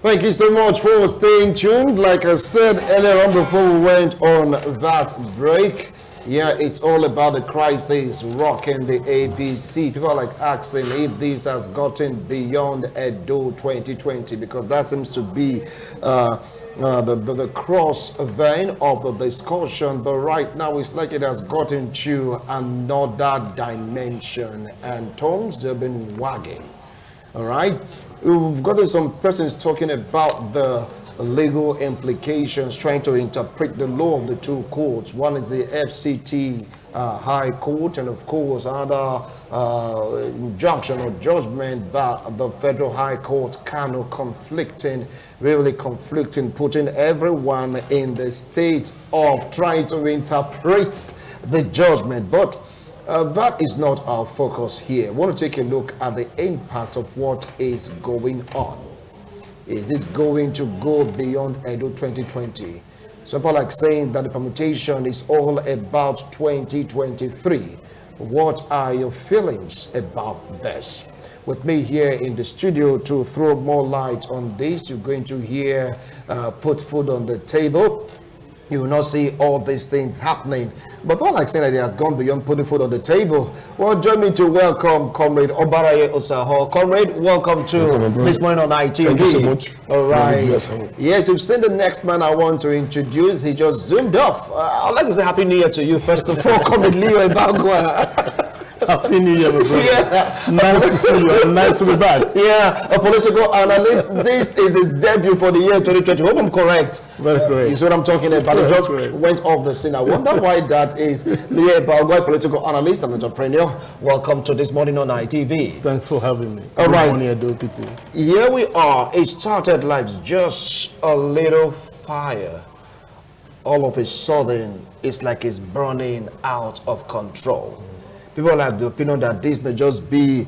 Thank you so much for staying tuned. Like I said earlier on before we went on that break, yeah, it's all about the crisis rocking the APC. People are like asking if this has gotten beyond Edo 2020, because that seems to be the cross vein of the discussion. But right now it's like it has gotten to another dimension, and tongues have been wagging. All right, we've got some persons talking about the legal implications, trying to interpret the law of the two courts. One is the FCT High Court, and of course another injunction or judgment by the Federal High Court, Kano, really conflicting, putting everyone in the state of trying to interpret the judgment. But that is not our focus here. We want to take a look at the impact of what is going on. Is it going to go beyond Edo 2020? Some people like saying that the permutation is all about 2023. What are your feelings about this? With me here in the studio to throw more light on this, you're going to hear put food on the table. You will not see all these things happening. But not like saying that it has gone beyond putting food on the table. Well, join me to welcome Comrade Obaraye Osaho. Comrade, welcome to This Morning on ITV. Thank you so much. All right. Yes, you've seen the next man I want to introduce. He just zoomed off. I'd like to say Happy New Year to you, first of all, Comrade Leo Ibagwa. Happy New Year, my brother. Yeah. Nice to see you. Nice to be back. Yeah, a political analyst. This is his debut for the year 2020. Hope I'm correct. Very correct. You see what I'm talking about? It just went off the scene. I wonder why that is. Leo Ibagwa, political analyst and entrepreneur. Welcome to This Morning on ITV. Thanks for having me. All right. Good morning, Edo people. Here we are. It started like just a little fire. All of a sudden, it's like it's burning out of control. People have the opinion that this may just be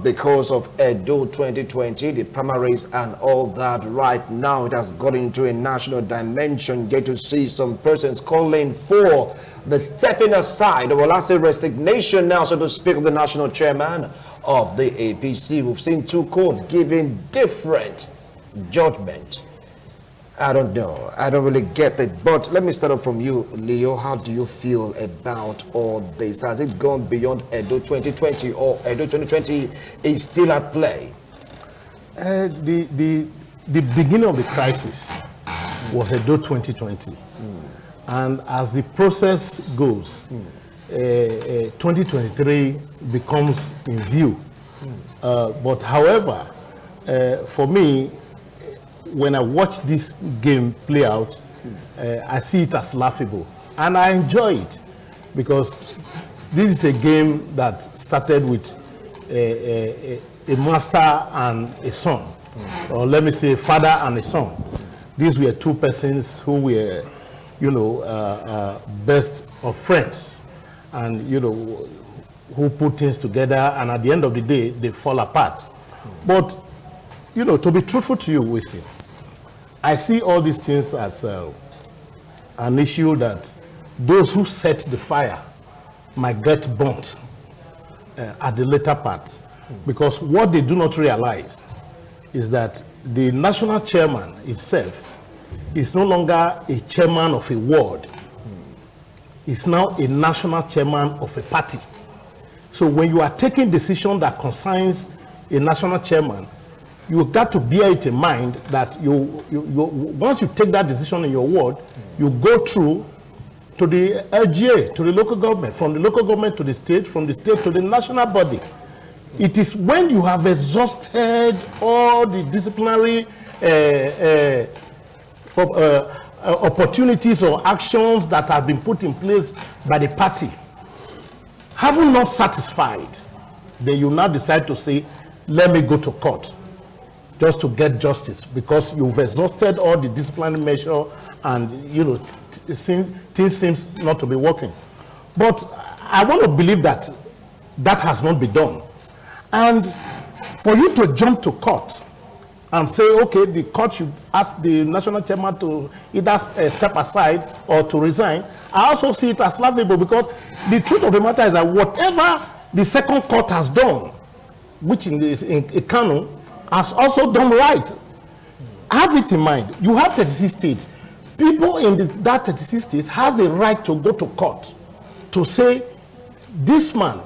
because of Edo 2020, the primaries and all that. Right now, it has got into a national dimension. Get to see some persons calling for the stepping aside, or well, I say resignation now, so to speak, of the national chairman of the APC. We've seen two courts giving different judgment. I don't know. I don't really get it. But let me start off from you, Leo. How do you feel about all this? Has it gone beyond Edo 2020, or Edo 2020 is still at play? The beginning of the crisis was Edo 2020. And as the process goes, 2023 becomes in view. But however, for me, when I watch this game play out, I see it as laughable, and I enjoy it, because this is a game that started with a master and a son, or let me say father and a son. These were two persons who were, best of friends, and who put things together, and at the end of the day, they fall apart. But to be truthful to you, Wisi, I see all these things as an issue that those who set the fire might get burnt at the later part. Because what they do not realize is that the national chairman itself is no longer a chairman of a ward. He's now a national chairman of a party. So when you are taking decision that concerns a national chairman, you got to bear it in mind that once you take that decision in your ward, you go through to the LGA, to the local government, from the local government to the state, from the state to the national body. It is when you have exhausted all the disciplinary opportunities or actions that have been put in place by the party, having not satisfied, then you now decide to say, let me go to court just to get justice, because you've exhausted all the disciplinary measure, and things seems not to be working. But I want to believe that that has not been done. And for you to jump to court and say, okay, the court should ask the national chairman to either step aside or to resign, I also see it as laughable, because the truth of the matter is that whatever the second court has done, which in Kano, has also done right. have it in mind. You have 36 states. People in that 36 states has a right to go to court to say, this man,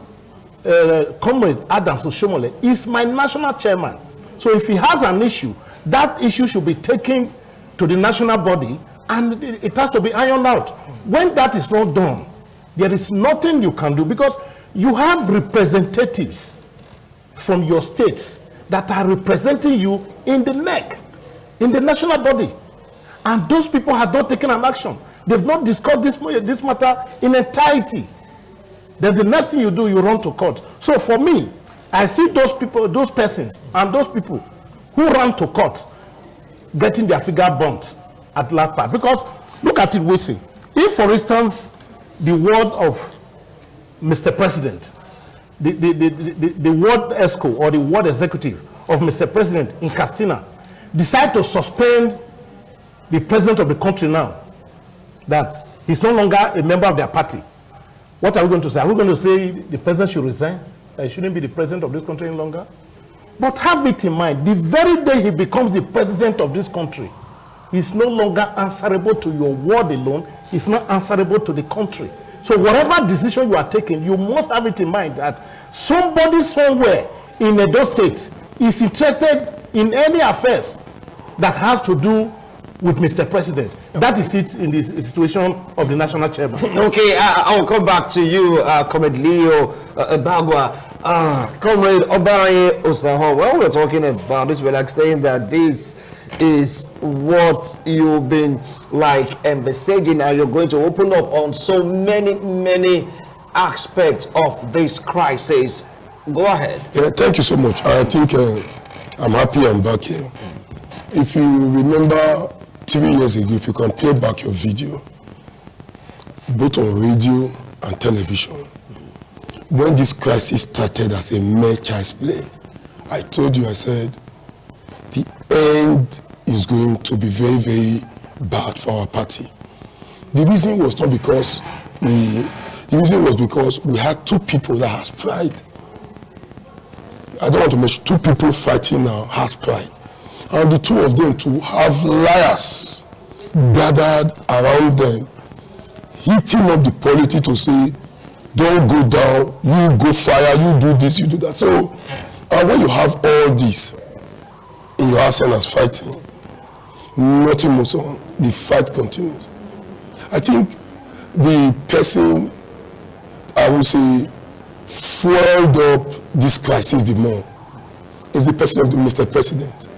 Comrade Adams Oshomole, is my national chairman. So if he has an issue, that issue should be taken to the national body and it has to be ironed out. When that is not done, there is nothing you can do, because you have representatives from your states that are representing you in the NEC, in the national body. And those people have not taken an action. They've not discussed this matter in entirety. Then the next thing you do, you run to court. So for me, I see those people, those persons, and those people who run to court getting their figure bumped at last part. Because look at it, we see. If, for instance, the word of Mr. President, the ward ESCO or the ward executive of Mr. President in Castina decide to suspend the president of the country now, that he's no longer a member of their party, what are we going to say? Are we going to say the president should resign? That he shouldn't be the president of this country any longer? But have it in mind, the very day he becomes the president of this country, he's no longer answerable to your ward alone, he's not answerable to the country. So whatever decision you are taking, you must have it in mind that somebody somewhere in Edo State is interested in any affairs that has to do with Mr. President. That is it in this situation of the national chairman. Okay, I'll come back to you, Comrade Leo Bagua. Comrade Obaye Osaho, when we're talking about this, we're like saying that this is what you've been like envisaging, and you're going to open up on so many aspects of this crisis. Go ahead. Yeah, thank you so much. I think I'm happy I'm back here. If you remember 3 years ago, if you can play back your video, both on radio and television, when this crisis started as a mere child's play, I told you, I said, the end is going to be very bad for our party. The reason was not because the reason was because we had two people that has pride. I don't want to mention two people fighting now has pride. And the two of them to have liars gathered around them, hitting up the polity to say, don't go down, you go fire, you do this, you do that. So when you have all this in your arsenal as fighting, nothing moves on, the fight continues. I think the person, I would say, fueled up this crisis the more is the person of the Mr. President.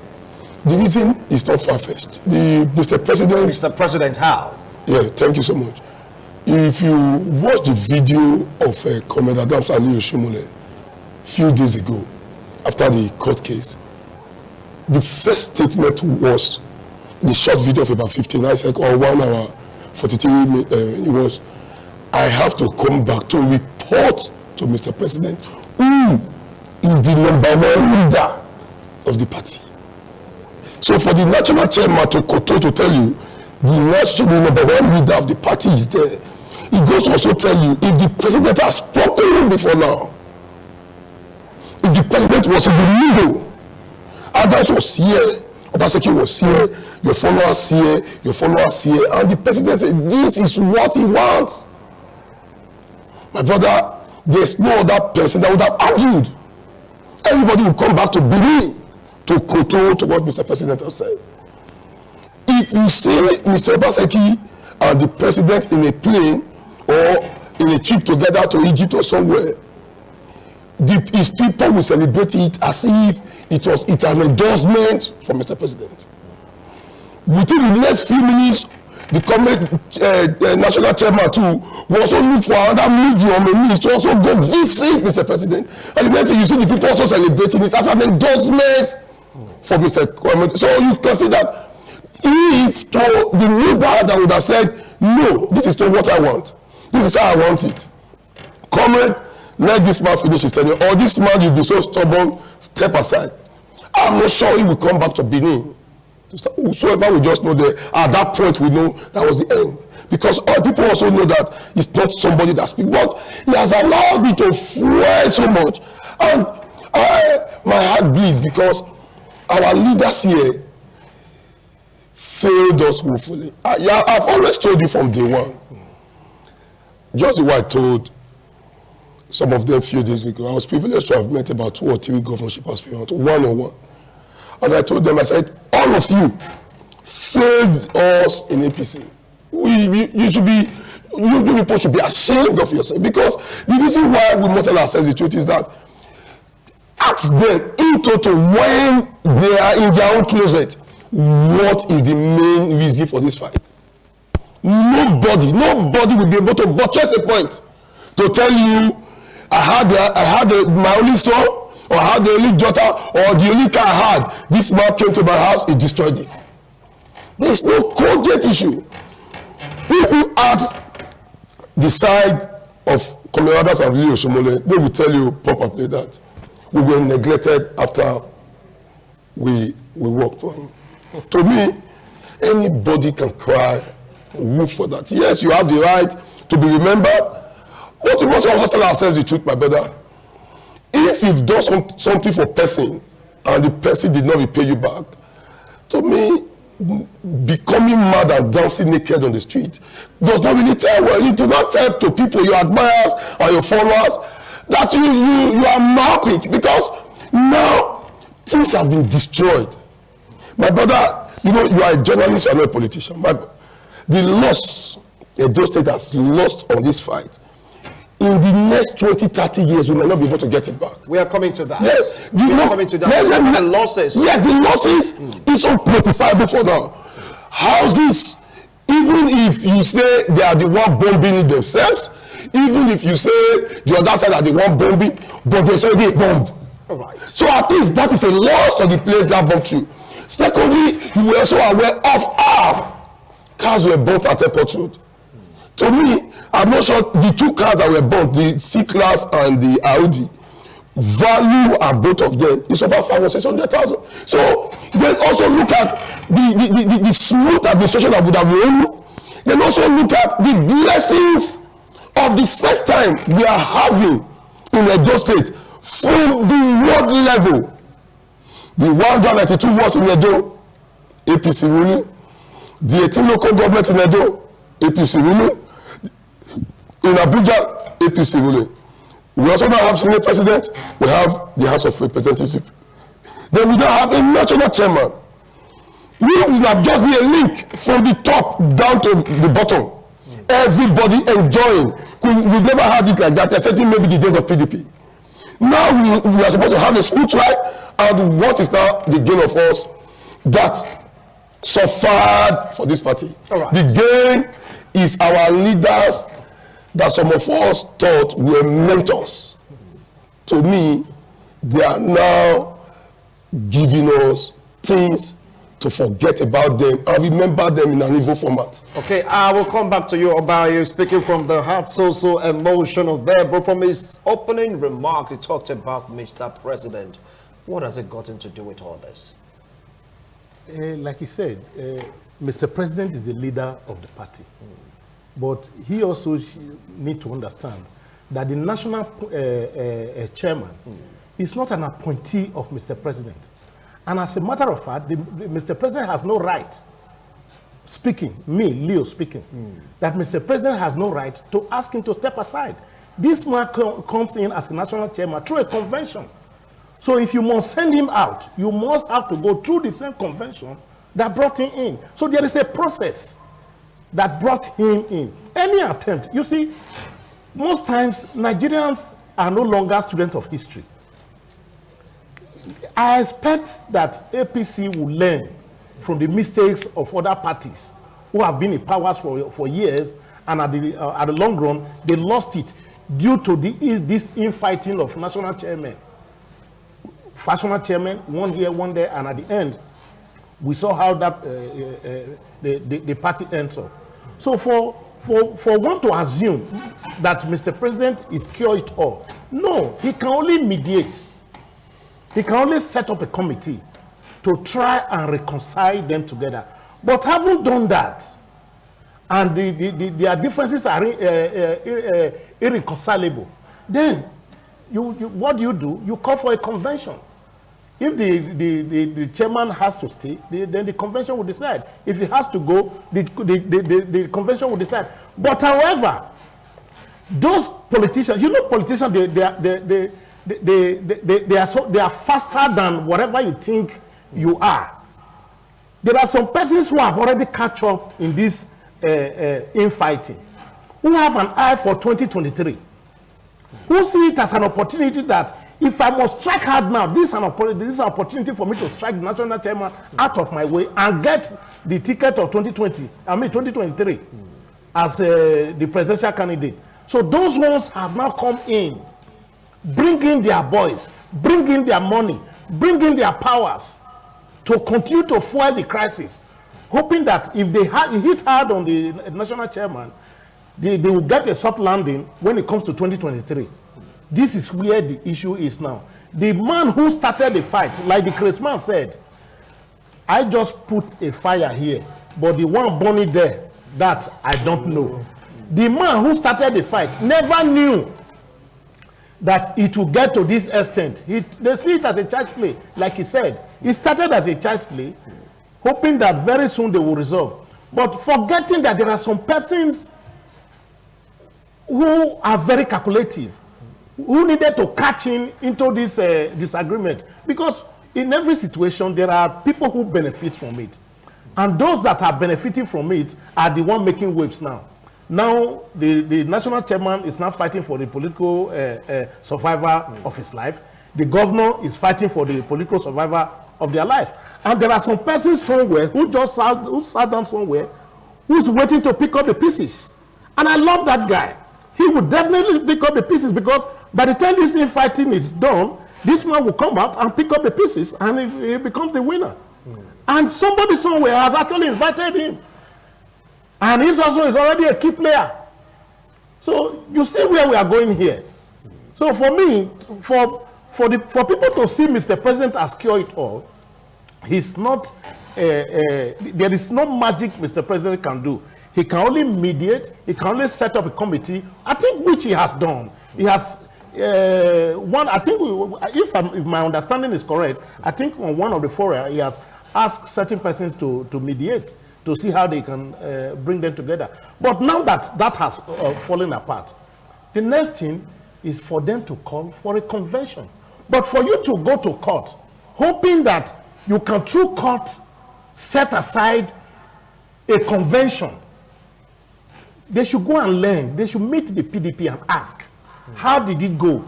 The reason is not far-fetched. The Mr. President... Mr. President, how? Yeah, thank you so much. If you watch the video of Comrade Adams Oshomole a few days ago, after the court case, the first statement was the short video of about 59 seconds or 1 hour 43 minutes. It was, I have to come back to report to Mr. President who is the #1 leader of the party. So for the national chairman to tell you the #1 leader of the party is there, it goes to also tell you if the president has spoken before now, if the president was in the middle, Adams was here, Obaseki was here, your followers here, and the president said this is what he wants. My brother, there's no other person that would have argued. Everybody will come back to Benin to control to what Mr. President has said. If you see Mr. Obaseki and the president in a plane or in a trip together to Egypt or somewhere, his people will celebrate it as if it's an endorsement from Mr. President. Within the next few minutes, the national chairman too will also look for another medium means to also go visit Mr. President. And the next thing you see the people also celebrating it as an endorsement for Mr. Comrade. So you can see that if to the leader that would have said, no, this is not what I want. This is how I want it. Comrade, let this man finish his tenure. Or this man, you'll be so stubborn, step aside. I'm not sure he will come back to Benin. Whosoever we just know that at that point we know that was the end. Because people also know that it's not somebody that speaks, but he has allowed me to fuel so much. And my heart bleeds because our leaders here, failed us woefully. Yeah, I've always told you from day one. Just the way I told some of them a few days ago, I was privileged to have met about 2 or 3 governorship aspirants, one-on-one. And I told them, I said, all of you failed us in APC. You people should be ashamed of yourself, because the reason why we must access the truth is that ask them in total, when they are in their own closet, what is the main reason for this fight? Nobody will be able to buttress a point to tell you, I had my only son, or I had the only daughter, or the only car I had. This man came to my house, he destroyed it. There is no cogent issue. If you ask the side of Comrades and Leo Shomole, they will tell you properly that we were neglected after we worked for him. To me, anybody can cry and move for that. Yes, you have the right to be remembered, but we must also tell ourselves the truth, my brother. If you've done something for a person and the person did not repay you back, to me, becoming mad and dancing naked on the street does not really tell well. You do not tell to people, your admirers or your followers, that you are mocking, because now things have been destroyed. My brother, you know, you are a journalist, you are not a politician. The loss Edo State has lost on this fight, in the next 20, 30 years, we may not be able to get it back. We are coming to that. Yes. We are coming to that. The losses. Yes, the losses is unquantifiable for now. Houses, even if you say they are the one bombing it themselves, even if you say the other side are the one bombing, but there's already a bomb. All right. So at least that is a loss to the place that bombed you. Secondly, you were also aware of how cars were burnt at Airport Road. To me, I'm not sure the 2 cars that were burnt, the C-Class and the Audi, value at both of them is over 500,000. So then also look at the smooth administration that would have run. Then also look at the blessings of the first time we are having in Edo State from the world level. The 192 wards in Edo, APC ruling. The 18 local governments in Edo, APC ruling. In Abuja, APC ruling. We also now have Senate President, we have the House of Representatives. Then we now have a national chairman. We will have just be a link from the top down to the bottom. Everybody enjoying. We've never had it like that, except maybe the days of PDP. Now we are supposed to have a smooth ride, and what is now the gain of us that suffered for this party? Right. The gain is our leaders that some of us thought were mentors. To me, they are now giving us things to forget about them and remember them in an evil format. Okay, I will come back to you, Obayo, speaking from the heart, so emotional there, but from his opening remark, he talked about Mr. President. What has it gotten to do with all this? Like he said, Mr. President is the leader of the party. But he also need to understand that the national chairman is not an appointee of Mr. President. And as a matter of fact, Mr. President has no right, speaking, me, Leo speaking, that Mr. President has no right to ask him to step aside. This man comes in as a national chairman through a convention. So if you must send him out, you must have to go through the same convention that brought him in. So there is a process that brought him in. Any attempt, you see, most times Nigerians are no longer students of history. I expect that APC will learn from the mistakes of other parties who have been in power for years, and at the long run, they lost it due to this infighting of national chairmen. National chairman, one here, one there, and at the end, we saw how that the party ends up. So for one to assume that Mr. President is cure it all, no, he can only mediate. He can only set up a committee to try and reconcile them together. But having done that, and their differences are irreconcilable, then what do? You call for a convention. If the chairman has to stay, then the convention will decide. If he has to go, the convention will decide. But however, those politicians, you know, politicians, they are faster than whatever you think you are. There are some persons who have already catch up in this infighting, who have an eye for 2023, who see it as an opportunity that if I must strike hard now, this is an opportunity for me to strike the national chairman out of my way and get the ticket of 2023 as the presidential candidate. So those ones have now come in, bring in their boys, bring in their money, bring in their powers to continue to fuel the crisis, hoping that if they hit hard on the national chairman, they will get a soft landing when it comes to 2023. This is where the issue is now. The man who started the fight, like the Christmas said, I just put a fire here, but the one burning there, that I don't know. The man who started the fight never knew that it will get to this extent. They see it as a child's play, like he said. It started as a child's play, hoping that very soon they will resolve. But forgetting that there are some persons who are very calculative, who needed to catch in into this disagreement. Because in every situation, there are people who benefit from it. And those that are benefiting from it are the ones making waves now. Now, the national chairman is now fighting for the political survival of his life. The governor is fighting for the political survival of their life. And there are some persons somewhere who sat down somewhere, who's waiting to pick up the pieces. And I love that guy. He would definitely pick up the pieces, because by the time this infighting is done, this man will come out and pick up the pieces, and he becomes the winner. And somebody somewhere has actually invited him. And he also is already a key player. So you see where we are going here. So for me, for people to see Mr. President as cure it all, he's not, there is no magic Mr. President can do. He can only mediate, he can only set up a committee, I think, which he has done. He has, I think, if my understanding is correct, I think on one of the fora, he has asked certain persons to mediate, to see how they can bring them together. But now that that has fallen apart, the next thing is for them to call for a convention. But for you to go to court, hoping that you can, through court, set aside a convention, they should go and learn. They should meet the PDP and ask, how did it go?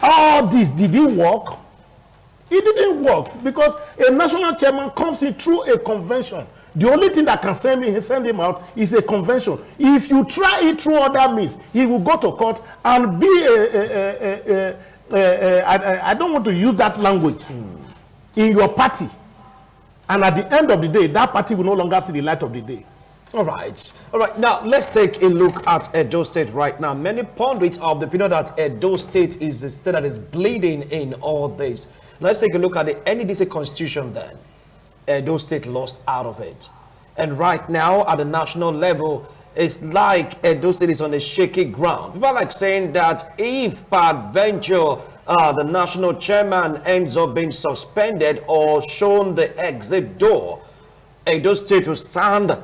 All this, did it work? It didn't work, because a national chairman comes in through a convention. The only thing that can send him out is a convention. If you try it through other means, he will go to court and be I don't want to use that language, in your party. And at the end of the day, that party will no longer see the light of the day. All right. Now, let's take a look at Edo State right now. Many pundits are of the opinion that Edo State is the state that is bleeding in all this. Let's take a look at the NEDC constitution then. Edo State lost out of it. And right now, at the national level, it's like Edo State is on a shaky ground. People are like saying that if peradventure the national chairman ends up being suspended or shown the exit door, Edo State will stand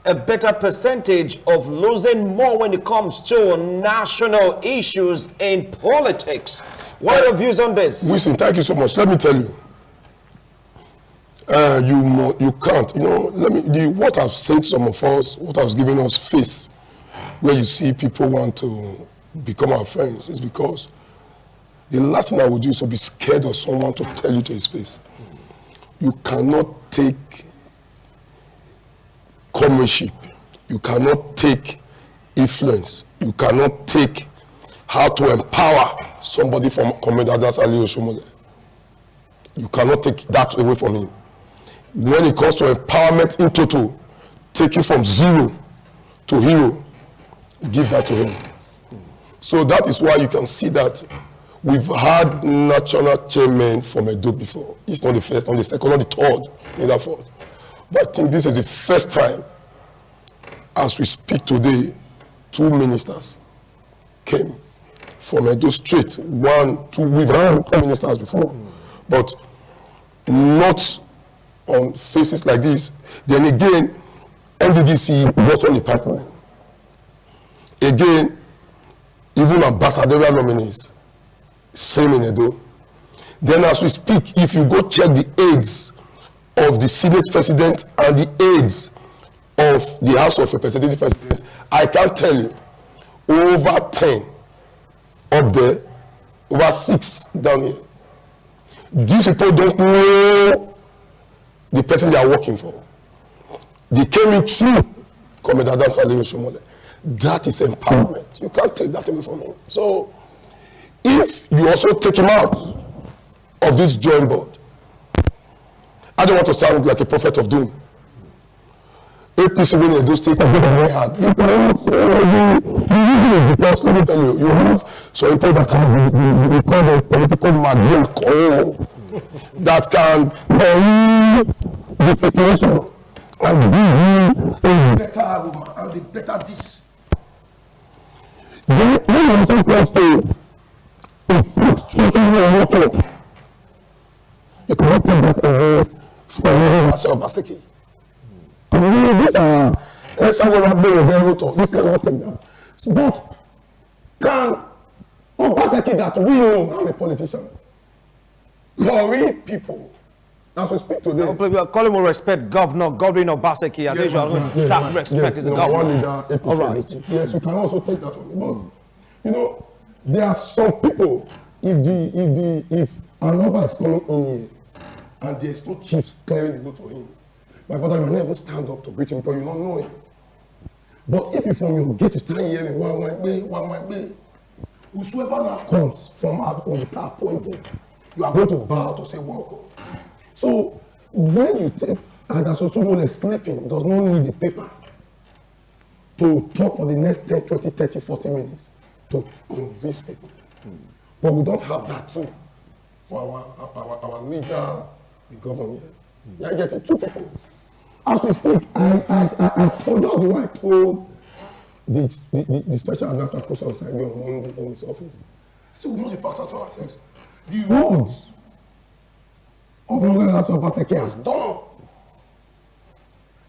a better percentage of losing more when it comes to national issues in politics. What are your views on this? Wilson, thank you so much. Let me tell you, you can't, what I've said to some of us, what I've given us face, where you see people want to become our friends, is because the last thing I would do is to be scared of someone to tell you to his face. You cannot take comradeship, you cannot take influence, you cannot take how to empower somebody from Commander Ali Oshomole. You cannot take that away from him. When it comes to empowerment in total, taking from zero to hero, give that to him. So that is why you can see that we've had national chairmen from Edo before. It's not the first, not the second, not the third, not the fourth. But I think this is the first time, as we speak today, 2 ministers came from Edo State. 1, 2, we've had 2 ministers before. But not on faces like this. Then again, MDDC was on the pipeline. Again, even ambassadorial nominees, same in Edo. Then as we speak, if you go check the aides of the Senate President and the aides of the House of Representative President, I can tell you, over 10 up there, over 6 down here. These people don't know the person they are working for. They came in through Commander Adams Aliyu Shomole. That is empowerment. You can't take that away from him. So, if you also take him out of this joint board, I don't want to sound like a prophet of doom. APC Benin Edo State are very hard. Because let me tell you, you have some people that can be called a political magician that can the situation and be a better woman and the better dish. Then you also close to a frustration water. You cannot take that away from yourself, Basiki. These are someone have been a very tough. You cannot take that. But can Obaseki that we know, I'm a politician, worry people as we speak today. We are calling more respect, Governor Obaseki. That respect is a governor. All right. Yes, you can also take that from me. But you know, there are some people. If an Oba is coming in here and there's no chiefs clearing the vote for him, my brother, you may never stand up to greet him because you don't know him. But if you from your gate to stand here, one might be, whosoever now comes from out on the car pointing, you are going to bow to say welcome. So when you take, and that's also known as sleeping, does not need the paper to talk for the next 10, 20, 30, 40 minutes to convince people. But we don't have that too for our leader, the governor. Yeah, I get it, 2 people. As we speak, I told you the way I told the special advisor Kosa Osagi on Monday in his office. I said, we must be factor to ourselves. The roads of Northern Obaseki has done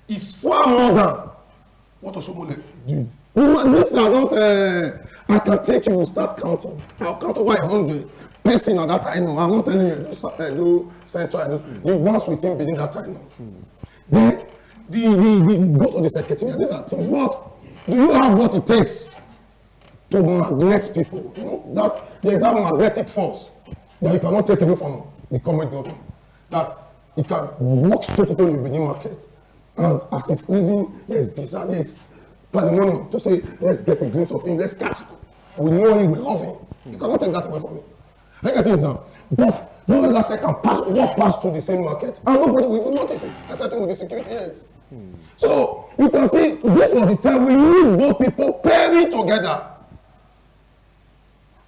is far more than what Oshomole did. These are not, I can take you, start counting. I'll count over 100 person at that time. I'm not telling you, do central, the ones within Benin that time. Then, go to the secretariat, these are things. But do you have what it takes to magnet people? You know, that there is that magnetic force that you cannot take away from the current government. That it can walk straight into the Benin market. And as it's leaving, there's bizarre, there's pandemonium to say, let's get a glimpse of him, let's catch him. We know him, we love him. You cannot take that away from him. I get it now. But no longer say can walk past through the same market and nobody will even notice it. That's the thing with the security heads. So you can see this was the time we need both people pairing together.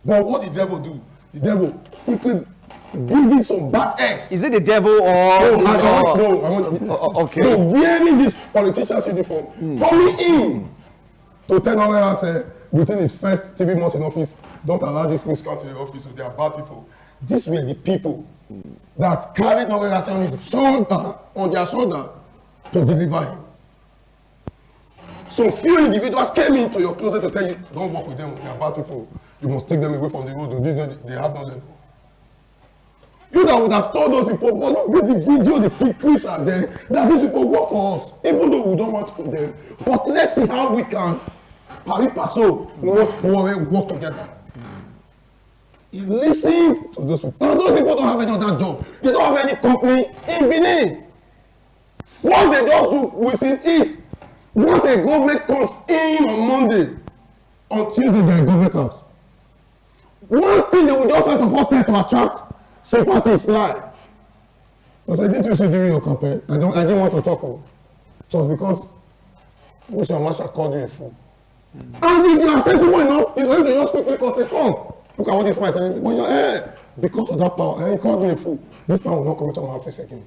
But what the devil do? The devil quickly bringing some bad eggs. Is it the devil or? Okay. So wearing this politician's uniform, coming in to tell us within his first 3 months in office, don't allow this things come to the office, so they are bad people. These were the people that carried Northern on his shoulder, on their shoulder, to deliver him. So few individuals came into your closet to tell you, don't work with them, they are bad people. You must take them away from the road. They have no level. You that would have told those people, but look, this video, the clips are there, that these people work for us, even though we don't want to them. But let's see how we can pari passo, not quarrel, work together. You listen to those people. And those people don't have any other job. They don't have any company in Benin. What they just do within is, once a government comes in on Monday, on Tuesday they are in government house. One thing they will just first of all try to attract sympathy is lie. So I said, didn't you say during your campaign? I didn't want to talk. It was because Mr. Marshall called you a fool. And if you are sensible enough, he's going to just quickly call say, come. Look at what this man is saying. When you're because of that power, and he called me a fool. This man will not come into my office again.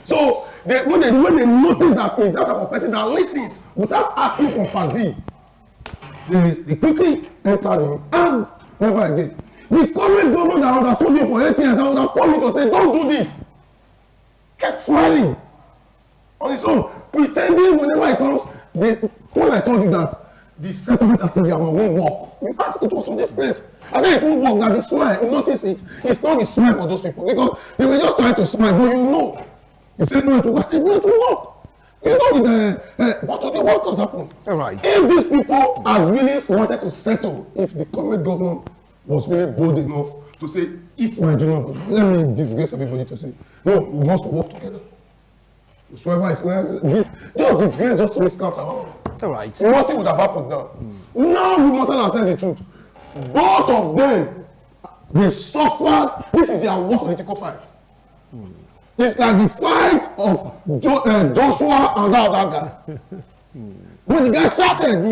So when they notice that he's that type of person that listens without asking for part B, they quickly entered him and never again. The current government that understood him for 18 years, I would have come in to say, don't do this. kept smiling on his own, pretending whenever he comes, when I told you that the settlement activity won't work, you asked it was from this place. I said it won't work, that the smile, you notice it, it's not the smile for those people, because they were just trying to smile, but you know. He said no, it will work. I said no, it will work. You know, but today what has happened? All right. If these people had really wanted to settle, if the current governor was really bold enough to say, it's my junior brother, let me disgrace everybody to say, no, we must work together. Whosoever is just disgrace, just miscount around. All right. Nothing would have happened now. Now we must have said the truth. Both of them, they suffered. This is their worst political fight. It's like the fight of Joshua and that guy. When the guy shouted,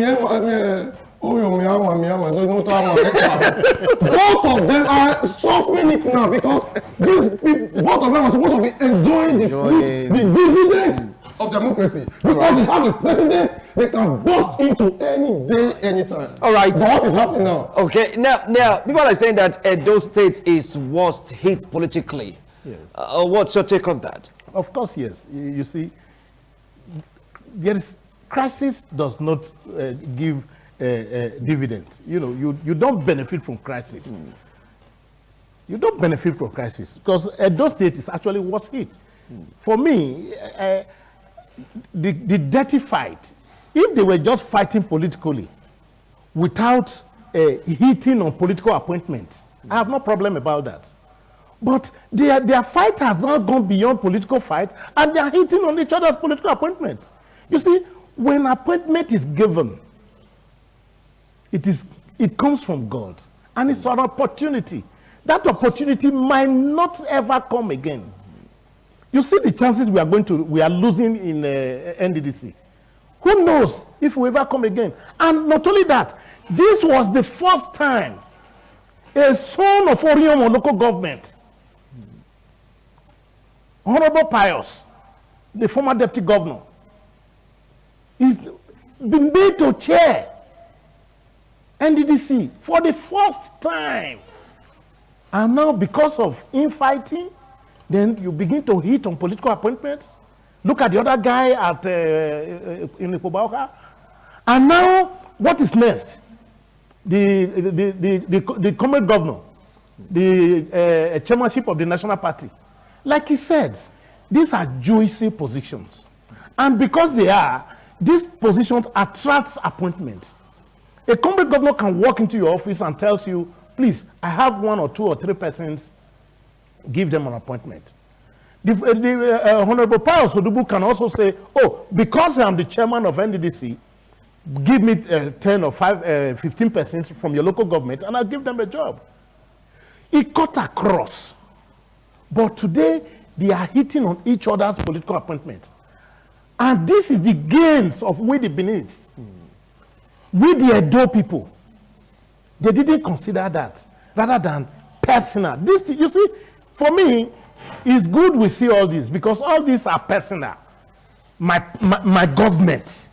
both of them are suffering it now because these people, both of them are supposed to be enjoying the fruit, the dividends of democracy. Because they have a president they can burst into any day, anytime. All right. But what is happening now? Okay, now people are saying that Edo State is worst hit politically. Yes. What's your take on that? Of course, yes. You see, there is crisis does not give dividends. You know, you don't benefit from crisis. You don't benefit from crisis because Edo State is actually worst hit. For me, the dirty fight, if they were just fighting politically without hitting on political appointments, I have no problem about that. But their fight has now gone beyond political fight and they are hitting on each other's political appointments. You see, when appointment is given, it comes from God and it's an opportunity. That opportunity might not ever come again. You see the chances we are losing in NDDC. Who knows if we ever come again? And not only that, this was the first time a son of Orion local government, Honorable Pius, the former deputy governor, is been made to chair NDDC for the first time. And now because of infighting, then you begin to hit on political appointments. Look at the other guy at in Ipobauka. And now, what is next? The current governor, the chairmanship of the National Party. Like he said, these are juicy positions. And because they are, these positions attract appointments. A current governor can walk into your office and tells you, please, I have 1 or 2 or 3 persons, give them an appointment. The Honorable Pius Odubu can also say, oh, because I'm the chairman of NDDC, give me 10 or 15 persons from your local government and I'll give them a job. It cut across. But today, they are hitting on each other's political appointments. And this is the gains of we the Beninese. We the Edo people. They didn't consider that, rather than personal. This, you see, for me, it's good we see all this, because all these are personal. My government.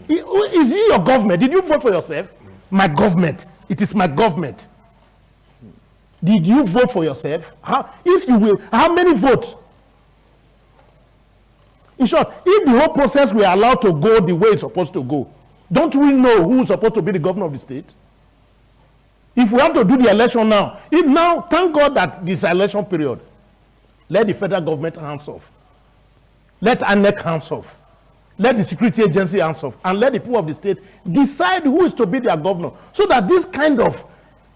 Is it your government? Did you vote for yourself? My government. It is my government. Did you vote for yourself? If you will, how many votes? In short, if the whole process were allowed to go the way it's supposed to go, don't we know who is supposed to be the governor of the state? If we have to do the election now, thank God that this election period, let the federal government hands off. Let ANEC hands off. Let the security agency hands off. And let the people of the state decide who is to be their governor, so that this kind of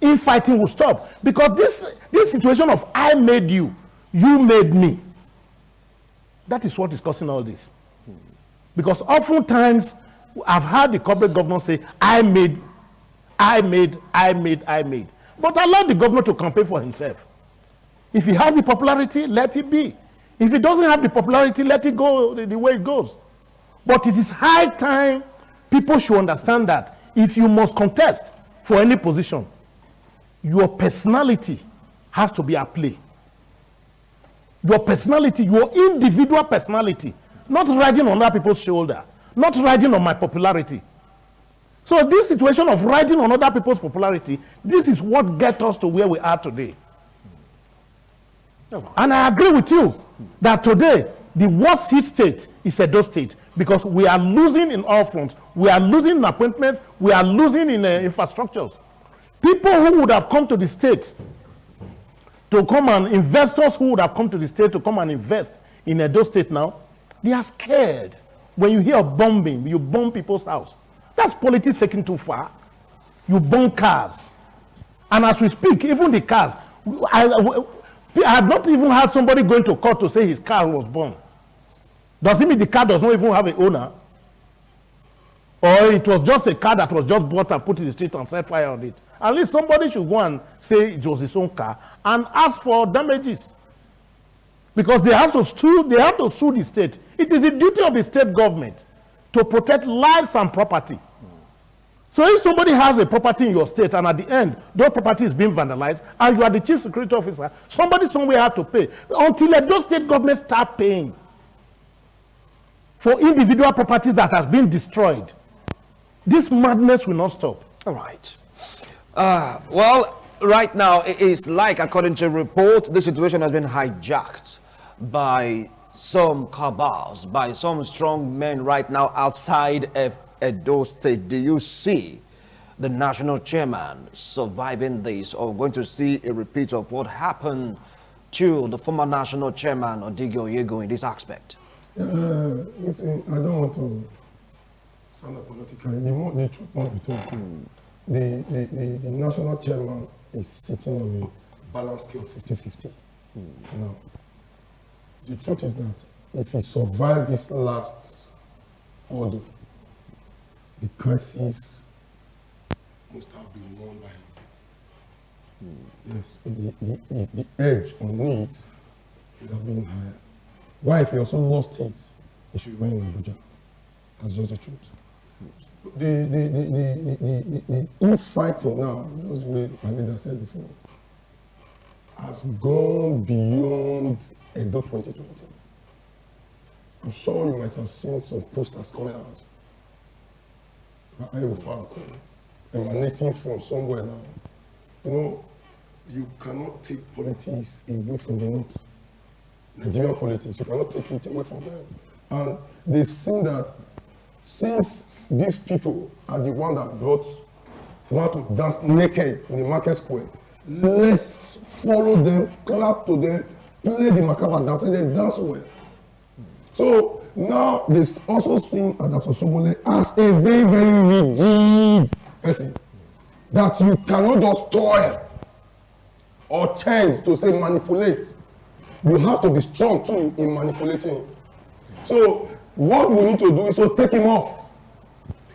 infighting will stop. Because this situation of I made you, you made me, that is what is causing all this. Because oftentimes, I've heard the corporate governor say, I made. But allow the governor to campaign for himself. If he has the popularity, let it be. If he doesn't have the popularity, let it go the way it goes. But it is high time people should understand that if you must contest for any position, your personality has to be at play. Your personality, your individual personality, not riding on other people's shoulder, not riding on my popularity. So this situation of riding on other people's popularity, this is what gets us to where we are today. And I agree with you that today, the worst hit state is Edo State because we are losing in all fronts. We are losing in appointments. We are losing in infrastructures. People who would have come to the state to come and investors who would have come to the state to come and invest in Edo State now, they are scared. When you hear of bombing, you bomb people's house. That's politics taken too far. You bomb cars. And as we speak, even the cars, I have not even had somebody going to court to say his car was bombed. Does it mean the car does not even have an owner? Or it was just a car that was just bought and put in the street and set fire on it? At least somebody should go and say it was his own car and ask for damages. Because they have to sue the state. It is the duty of the state government to protect lives and property. So if somebody has a property in your state and at the end, that property is being vandalized and you are the chief security officer, somebody somewhere has to pay. Until those state governments start paying for individual properties that has been destroyed, this madness will not stop. All right. Well, right now, it is like, according to a report, the situation has been hijacked by some cabals, by some strong men right now outside of Edo State. Do you see the national chairman surviving this, or going to see a repeat of what happened to the former national chairman, Odigi Oyego, in this aspect? Listen, I don't want to sound political. The truth must be told. The national chairman is sitting on a balance scale of 50-50. Now, the truth is that if he survived this last order, the crisis must have been won by him. Yes, the edge on it would have been higher. Why, if he also lost it, he should remain in Abuja? That's just the truth. The infighting now, just the way my leader said before, has gone beyond Edo 2020. I'm sure you might have seen some posters coming out by Iwo emanating from somewhere now. You know, you cannot take politics away from the North. Nigerian politics, you cannot take it away from them. And they've seen that since these people are the one that want to dance naked in the market square, let's follow them, clap to them, play the macabre dance, and they dance well. So now they've also seen Adaso Shomole as a very, very rigid person that you cannot just toy or change to say manipulate. You have to be strong too in manipulating. So what we need to do is to take him off.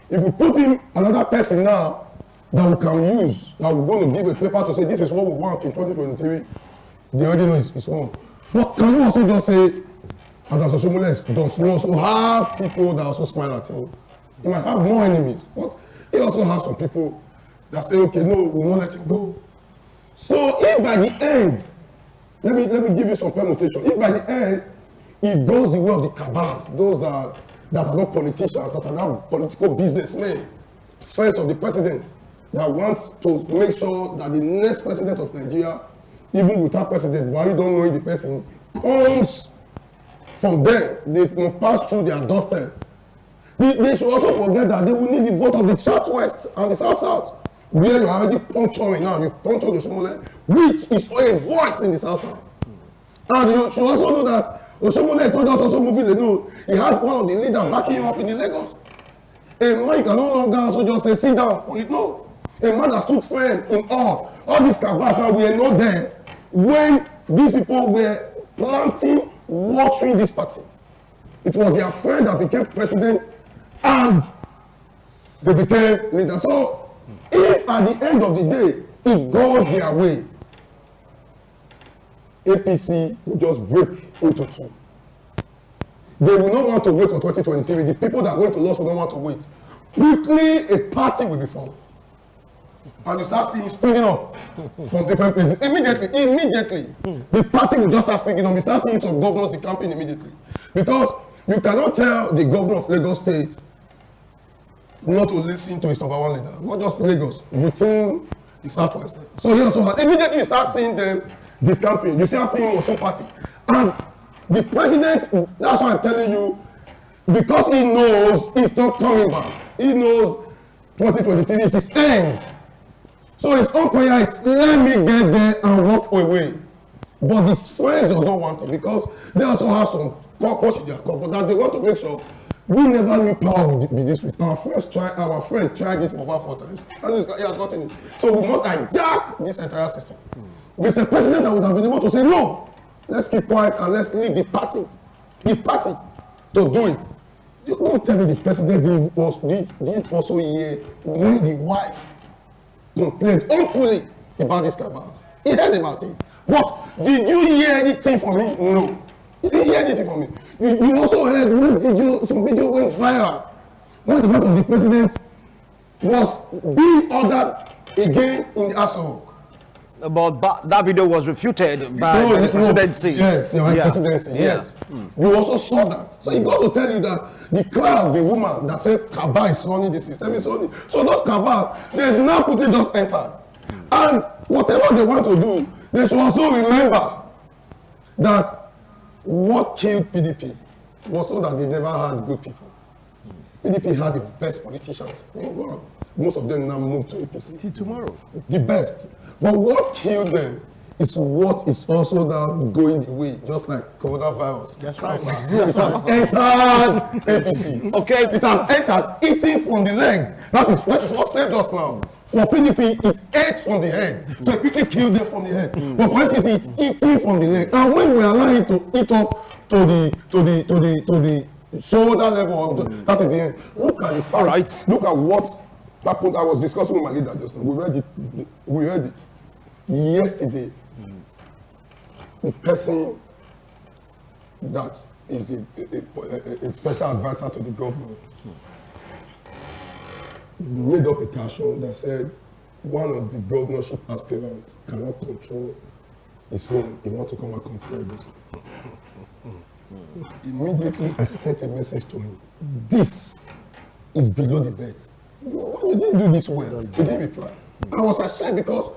If we put him another person now that we can use, that we're going to give a paper to say this is what we want in 2023, they already know it's wrong. But can you also just say, as Osomole does also have people that also smile at him? He might have more enemies, but he also has some people that say, okay, no, we won't let him go. So if by the end, let me give you some permutation. If by the end, it goes the way of the cabals, those that are not politicians, that are not political businessmen, friends of the president, that want to make sure that the next president of Nigeria, even without president, while you don't know the person, comes from them. They will pass through their doorstep. They should also forget that they will need the vote of the Southwest and the South-South, where you're already puncturing now. You've punctured Osomole, which is a voice in the South-South. And you should also know that Osomole is not just also moving alone. He has one of the leaders backing him up in the Lagos. A man you can no longer also just say, sit down on it. No. A man that stood firm in all these cabals that were not there when these people were planting, watering this party. It was their friend that became president and they became leaders. So if at the end of the day it goes their way, APC will just break into two. They will not want to wait for 2023. The people that are going to lose will not want to wait. Quickly, a party will be formed. And you start seeing springing up from different places. Immediately, the party will just start springing up. You start seeing some governors decamping immediately. Because you cannot tell the governor of Lagos State not to listen to his number one leader. Not just Lagos, within the Southwest. So he also has, immediately you start seeing them decamping. You start seeing Osun party. And the president, that's why I'm telling you, because he knows he's not coming back. He knows 2023 is his end. So his own prayer is, let me get there and walk away. But his friends does not want it because they also have some cockroach in their cup, but that they want to make sure we never knew power would be this with. Our friend tried it over 4 times, and he has gotten it. So we must hijack this entire system. With a president that would have been able to say, no, let's keep quiet and let's leave the party to do it. Don't tell me the president didn't also hear when the wife complained openly about this cabals. He heard about it. But did you hear anything from me? No. You didn't hear anything from me. You also heard when some video went viral. When the wife of the president was being ordered again in the Asoro. But that video was refuted by the presidency. Yes, presidency. Yes. You also saw that. So he got to tell you that the cry of the woman that said Kaba is running the system is running. So those Kabas, they now quickly just entered. And whatever they want to do, they should also remember that what killed PDP was not that they never had good people. PDP had the best politicians. Most of them now moved to APC. Till tomorrow. The best. But what killed them is what is also now going away, just like coronavirus. That's right. It has entered APC. Okay. It has entered, eating from the leg. That is what saved us now. For PDP, it ate from the head. So it quickly killed them from the head. But for APC, it's eating from the leg. And when we allow it to eat up to the shoulder level, that is the end. Look at the fact. Right. Look at what happened. I was discussing with my leader just now. We heard it. Yesterday, the person that is a special advisor to the government made up a caption that said one of the governorship aspirants cannot control his home. He wants to come and control this. Immediately, I sent a message to him. This is below the belt. You didn't do this well. He didn't reply. I was ashamed because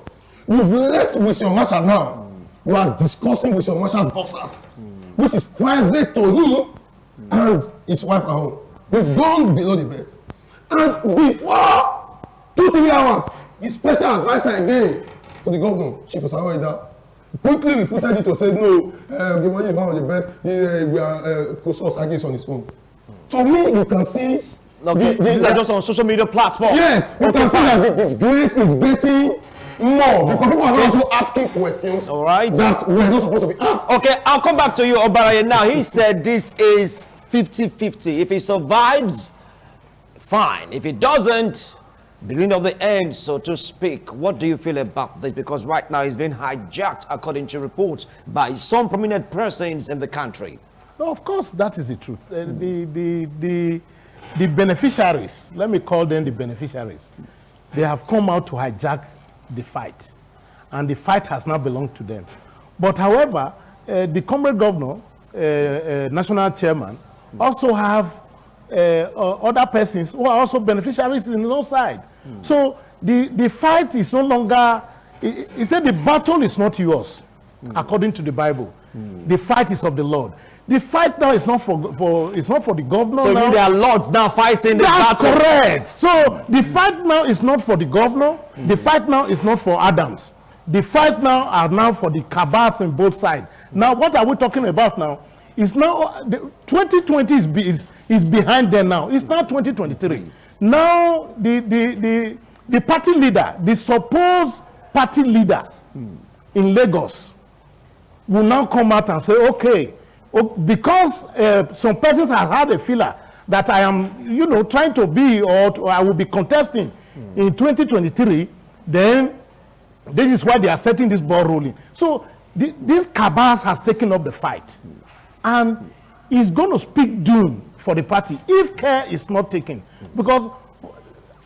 you've left with your master now. You are discussing with your master's bosses, which is private to him and his wife at home. We've gone below the belt. And before 2-3 hours, the special advisor again to the governor, Chief Osaweda, quickly refuted it to say, no, Gimoni is one of the best. We are Koso Osagi is on his own. To me, you can see. Okay, these are just on social media platforms. Yes, you can see that the disgrace is getting more because people are also asking questions that were not supposed to be asked. Okay, I'll come back to you, Obaraye. Now, he said this is 50-50. If he survives, fine. If he doesn't, beginning of the end, so to speak. What do you feel about this? Because right now he's been hijacked, according to reports, by some prominent persons in the country. No, of course, that is the truth. The beneficiaries, let me call them the beneficiaries, they have come out to hijack the fight. And the fight has now belonged to them. But however, the comrade governor, national chairman, also have other persons who are also beneficiaries in the side. So the fight is no longer, he said the battle is not yours, according to the Bible. The fight is of the Lord. The fight now is not for the governor. So now. there are lords now fighting the battle. That's correct. So the fight now is not for the governor. The fight now is not for Adams. The fight now are now for the cabals on both sides. Now, what are we talking about now? Is now 2020 is behind them now. It's now 2023. Now the party leader, the supposed party leader in Lagos, will now come out and say, okay, because some persons have had a feeler that I am, trying to be or I will be contesting in 2023, then this is why they are setting this ball rolling. So this cabals has taken up the fight and is going to speak doom for the party if care is not taken. Because,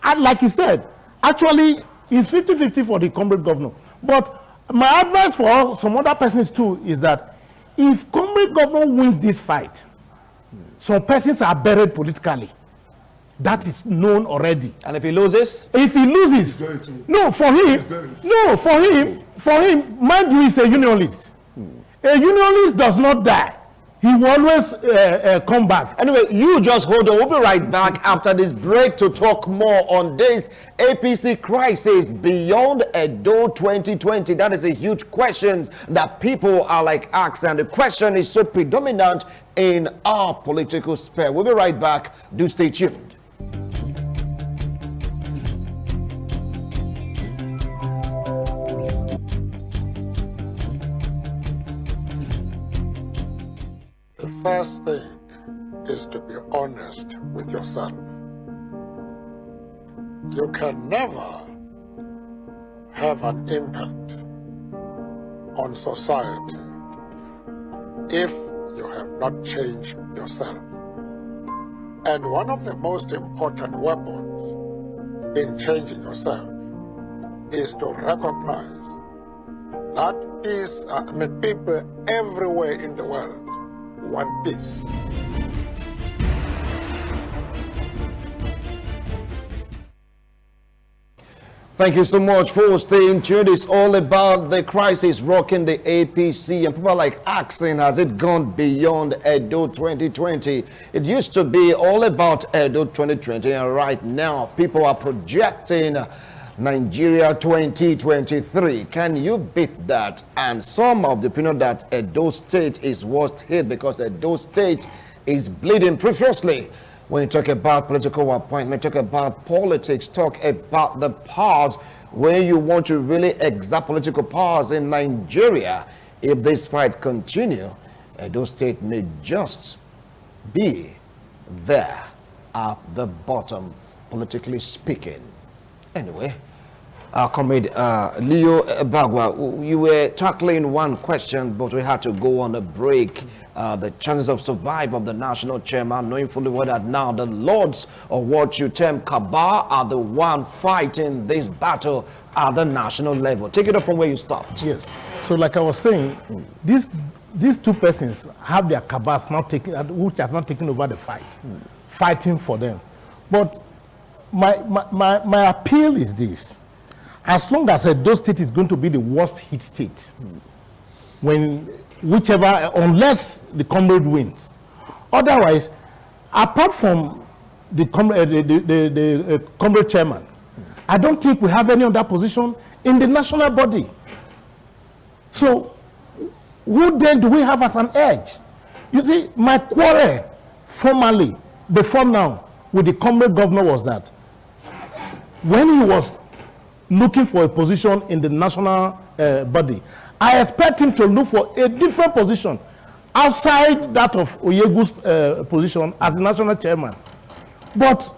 like he said, actually it's 50-50 for the comrade governor. But my advice for some other persons too is that if comrade governor wins this fight, some persons are buried politically. That is known already. And if he loses? If he loses, for him, mind you, he's a unionist. A unionist does not die. he will always come back. Anyway, you just hold on. We'll be right back after this break to talk more on this APC crisis beyond Edo 2020. That is a huge question that people are like asking, and the question is so predominant in our political sphere. We'll be right back. Do stay tuned. The first thing is to be honest with yourself. You can never have an impact on society if you have not changed yourself. And one of the most important weapons in changing yourself is to recognize that people everywhere in the world want peace. Thank you so much for staying tuned. It's all about the crisis rocking the APC, and people are like asking, has it gone beyond Edo 2020? It used to be all about Edo 2020, and right now people are projecting Nigeria 2023. Can you beat that? And some of the opinion that Edo State is worst hit because Edo State is bleeding previously. When you talk about political appointment, talk about politics, talk about the powers where you want to really exert political powers in Nigeria. If this fight continue, Edo State may just be there at the bottom, politically speaking. Anyway, Comrade Leo Bagwa, you were tackling one question, but we had to go on a break. The chances of survival of the national chairman, knowing fully well that now the lords of what you term cabal are the one fighting this battle at the national level. Take it up from where you stopped. Yes. So like I was saying, these two persons have their cabals not taken, which have not taken over the fight, fighting for them. But my appeal is this: as long as Edo State is going to be the worst hit state, unless the comrade wins. Otherwise, apart from the comrade chairman, I don't think we have any other position in the national body. So, who then do we have as an edge? You see, my quarrel formally, before now, with the comrade governor was that when he was looking for a position in the national body, I expect him to look for a different position outside that of Oyegu's position as the national chairman. But,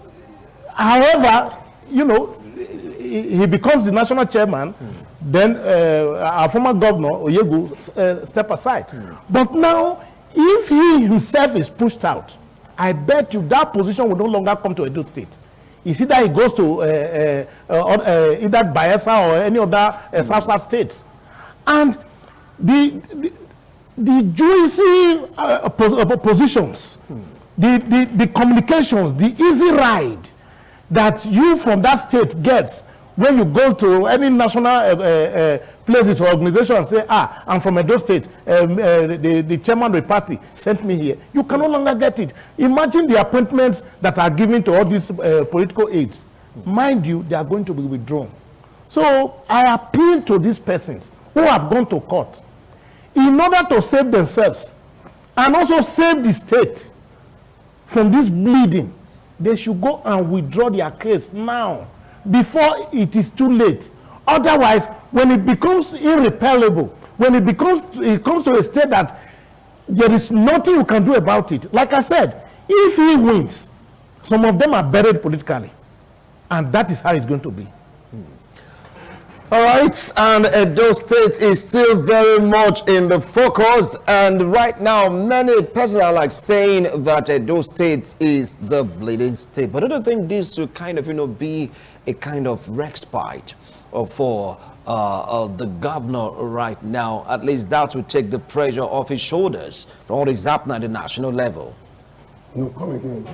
however, you know, he becomes the national chairman, then our former governor, Oyegu, step aside. But now, if he himself is pushed out, I bet you that position will no longer come to Edo State. It's either he goes to either Bayelsa or any other South states. And the juicy positions, the communications, the easy ride that you from that state gets when you go to any national places or organization and say, I'm from Edo State, the chairman of the party sent me here. You can no longer get it. Imagine the appointments that are given to all these political aides. Mind you, they are going to be withdrawn. So I appeal to these persons who have gone to court in order to save themselves and also save the state from this bleeding. They should go and withdraw their case now before it is too late. Otherwise, when it becomes irreparable, when it comes to a state that there is nothing you can do about it, like I said, if he wins, some of them are buried politically, and that is how it's going to be. All right, and Edo State is still very much in the focus, and right now many persons are like saying that Edo State is the bleeding state. But I don't think this will kind of, be a kind of respite for the governor right now. At least that will take the pressure off his shoulders from what is happening at the national level. No, come again.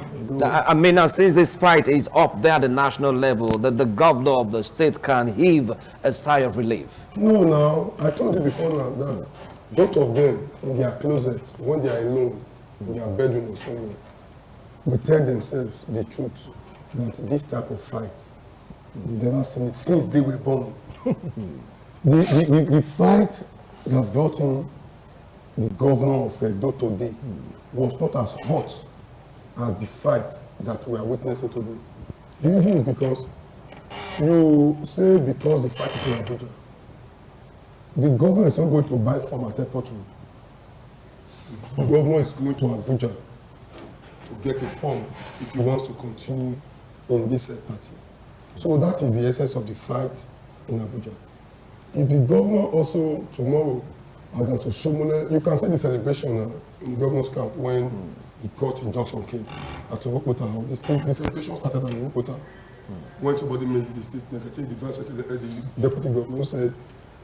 I mean, now since this fight is up there at the national level, that the governor of the state can heave a sigh of relief. No, I told you before now that both of them in their closet, when they are alone, in their bedroom or somewhere, will tell themselves the truth that this type of fight, they've never seen it since they were born. the fight that brought in the governor of Edo today was not as hot as the fight that we are witnessing today. The reason is because you say because the fight is in Abuja. The governor is not going to buy from at airport road. The governor is going to Abuja to get a form if he wants to continue in this party. So that is the essence of the fight in Abuja. If the governor also tomorrow, Adam Shomole, you can see the celebration in the governor's camp when the court injunction came at Owokota. The celebration started at Owokota. When somebody made the statement, I think the vice president, the deputy governor said,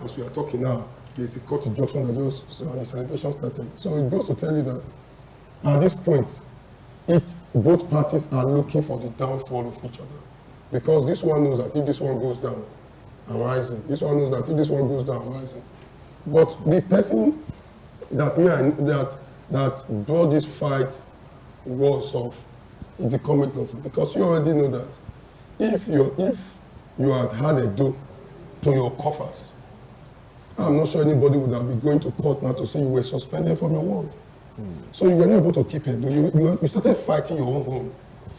as we are talking now, there's a court injunction that goes, so the celebration started. So it goes to tell you that at this point, both parties are looking for the downfall of each other. Because this one knows that if this one goes down, I'm rising. This one knows that if this one goes down, I'm rising. But the person that brought this fight was of the current government. Because you already know that if you had a door to your coffers, I'm not sure anybody would have been going to court now to say you were suspended from your work. So you were not able to keep it. You started fighting your own home.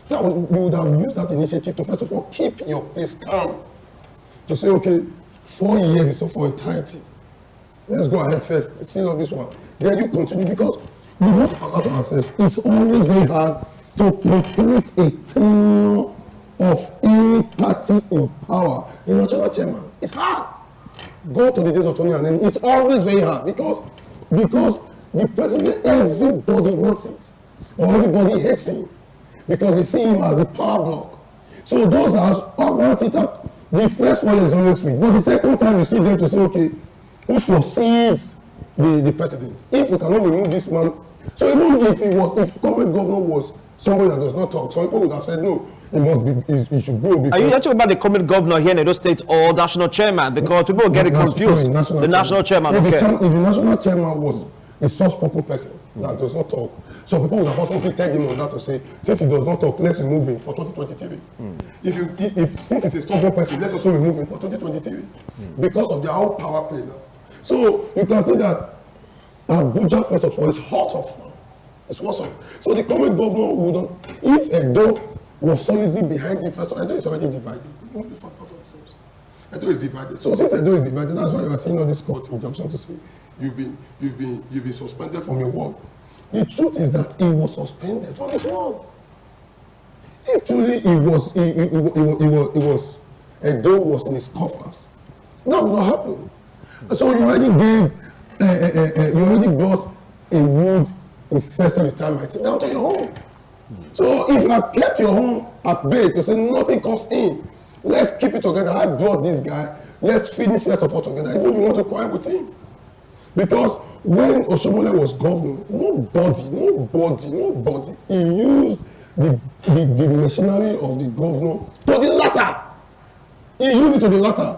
Now, you would have used that initiative to first of all keep your place calm. To say, okay, 4 years is not for entirety. Let's go ahead first, seal up this one. Then you continue because we want to forget ourselves. It's always very hard to complete a tenure of any party in power. The national chairman, it's hard. Go to the days of Tony and then it's always very hard because the president, everybody wants it or everybody hates him because they see him as a power block. So those that want it up, the first one is always sweet. But the second time you see them to say, okay, who succeeds the president? If we cannot remove this man, so even if current governor was somebody that does not talk, some people would have said no. It should go. Are you talking about the current governor here in Edo State or national chairman? Because people get it confused. The national chairman. If the national chairman was a soft-spoken person that does not talk, so people would have also hit him on that to say, since he does not talk, let's remove him for 2023. If since he's a stubborn person, let's also remove him for 2023 because of their whole power play now. So you can see that Abuja, first of all, is hot off now. It's what's up. So the current governor would, if Edo was solidly behind him, first of all, Edo is already divided. We want to factor to ourselves. Edo is divided. So since Edo is divided, that's why you are seeing all this court injunction to say you've been suspended from your work. The truth is that he was suspended from his work. Actually, Edo was in his coffers. That would not happen. So you already brought a wood infested with termites down to your home. So if you have kept your home at bay to say nothing comes in, let's keep it together. I brought this guy. Let's finish first of all together. Even you want to cry with him. Because when Oshomole was governor, nobody, he used the machinery of the governor to the latter. He used it to the latter.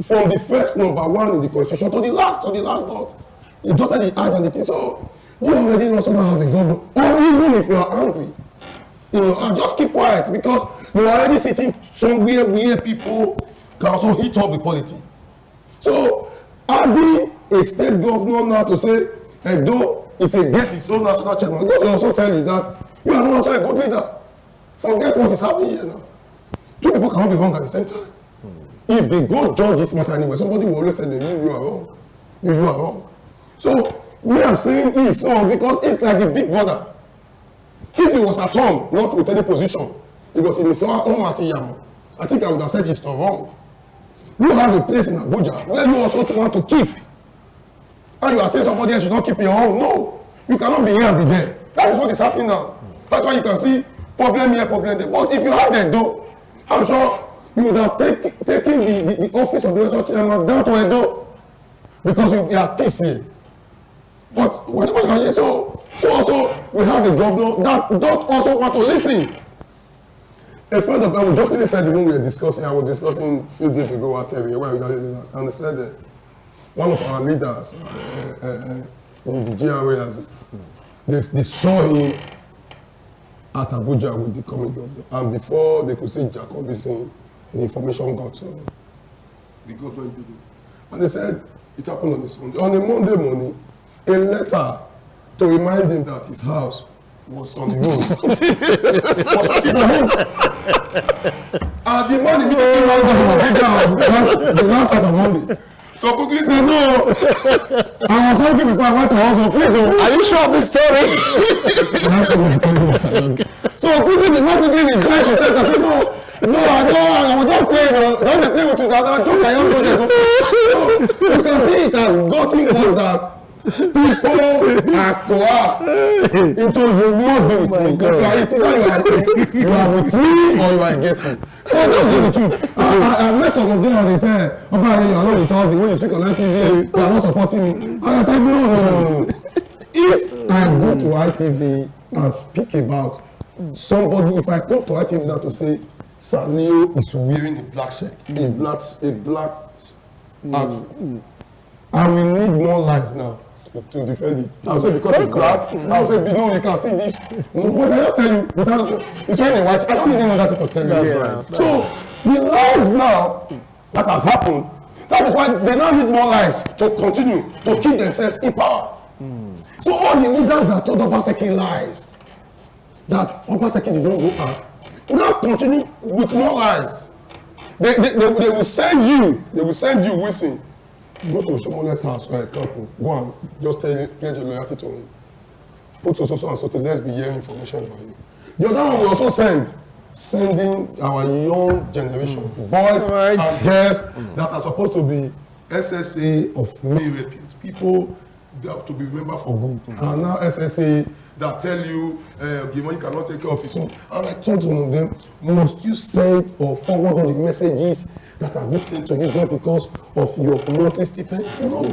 From the first number one in the constitution to the last dot. He dotted the eyes and the thing. So you already know someone have a governor. Or even if you are angry, just keep quiet because you're already sitting somewhere where people can also heat up the polity. So adding a state governor now to say Edo is against his own national chairman, that will also tell you that you are not also a good leader. Forget what is happening here now. Two people cannot be wrong at the same time. If they go judge this matter anyway, somebody will always tell them, you are wrong. You are wrong. So what I'm saying is because it's like a big brother. If he was at home, not with any position, he was in his own material, I think I would have said it's not wrong. You have a place in Abuja where you also want to keep. And you are saying somebody else should not keep your own. No. You cannot be here and be there. That is what is happening now. That's why you can see problem here, problem there. But if you had that though, I'm sure you would have taken the office of the national chairman down to Edo. Because you are peace here. But whenever you are here, so also we have a governor that don't also want to listen. A friend of mine jokingly said when we were discussing, I was discussing a few days ago at TV, and they said one of our leaders in the GRA, they saw him at Abuja with the coming governor. And before they could see Jacob Eason, the information got to the government building. And they said it happened on a Sunday. On a Monday morning, a letter to remind him that his house was on the road. And the man immediately ran down the last night of Monday. So quickly said, no, I was working before I went to hospital. Please, Are you sure of this story? So quickly, the man quickly regrets himself and said, no, I will not play, don't play with you, I don't carry on with it. So you can see it has gotten worse that people are coerced into you must be with me. You are with me or you are against me. So that's the truth. I met some of them and they said, you are not with us, when you speak on ITV, you are not supporting me. And I said, no. If I go to ITV and speak about somebody, if I come to ITV now to say, Salio is wearing a black shirt, a black outfit, I will need more lies now to defend it. I'll say because it's black, I'll say, no, you can see this. No, but I just tell you, it's wearing a white, I don't even know that to tell you. Right. So, the lies now that has happened, that is why they now need more lies to continue to keep themselves in power. So all the leaders that told Obaseki lies, that Obaseki did not go past, now continue with more lies. They will send you, Wilson, go to Shomole's house or a couple, go and just pledge your loyalty to him. Put so and so, let's be hearing information about you. The other one we also sending our young generation, boys and girls that are supposed to be SSA of male repute, people that to be remembered for good, and now SSA that tell you, you cannot take care of his own. And I told one of them, must you send or forward on the messages that are being sent to you just because of your monthly stipend? No.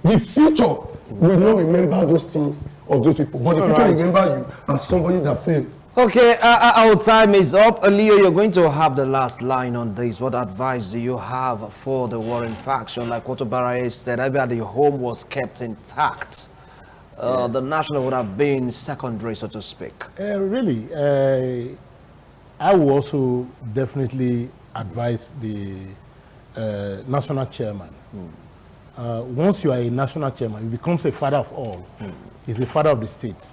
The future will not remember those things of those people, but the future will remember you as somebody that failed. Okay, our time is up. Leo, you're going to have the last line on this. What advice do you have for the warring faction? Like what Obaraye said, I bet the home was kept intact. The national would have been secondary, so to speak. Really, I will also definitely advise the national chairman. Once you are a national chairman, he becomes a father of all. He's a father of the state.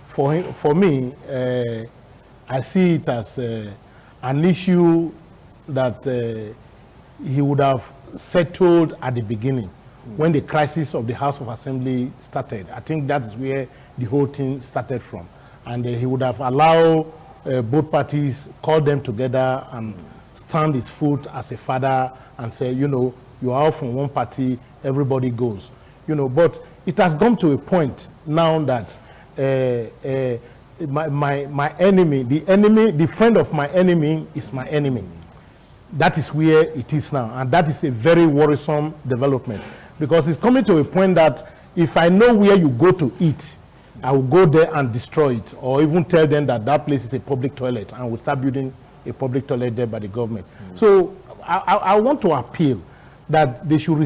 For me, I see it as an issue that he would have settled at the beginning. When the crisis of the House of Assembly started, I think that is where the whole thing started from. And he would have allowed both parties, call them together and stand his foot as a father and say, you know, you are all from one party, everybody goes. You know, but it has gone to a point now that my enemy, the friend of my enemy is my enemy. That is where it is now. And that is a very worrisome development. Because it's coming to a point that if I know where you go to eat, I will go there and destroy it, or even tell them that that place is a public toilet, and we'll start building a public toilet there by the government. So I want to appeal that they should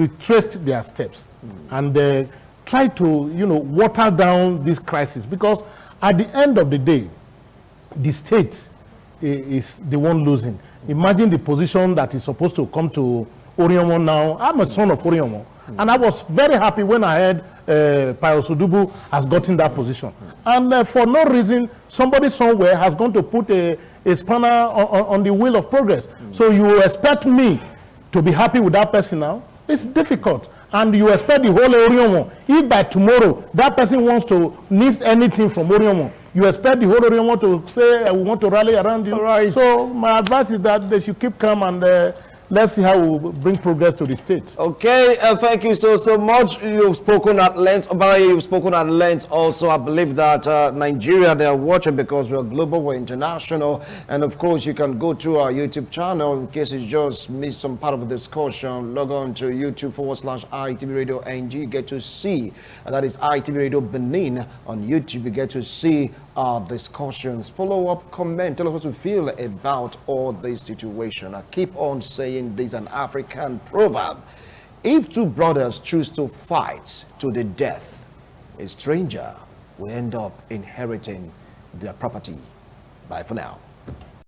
retrace their steps and try to, you know, water down this crisis, because at the end of the day, the state is the one losing. Imagine the position that is supposed to come to Oriomo now. I'm a son of Oriomo, and I was very happy when I heard Pius Odubu has gotten that position. And for no reason, somebody somewhere has gone to put a spanner on the wheel of progress. So you expect me to be happy with that person now? It's difficult. And you expect the whole Oriomo. If by tomorrow that person wants to need anything from Oriomo, you expect the whole Oriomo to say, we want to rally around you. Right. So my advice is that they should keep calm and let's see how we bring progress to the state. Okay, thank you so much. You've spoken at length. Obaraye, you've spoken at length also. I believe that Nigeria, they are watching because we're global, we're international. And of course, you can go to our YouTube channel in case you just missed some part of the discussion. Log on to YouTube/ITV Radio NG. You get to see, that is ITV Radio Benin on YouTube. You get to see our discussions. Follow up, comment, tell us what you feel about all this situation. I keep on saying saying this, an African proverb. If two brothers choose to fight to the death, a stranger will end up inheriting their property. Bye for now.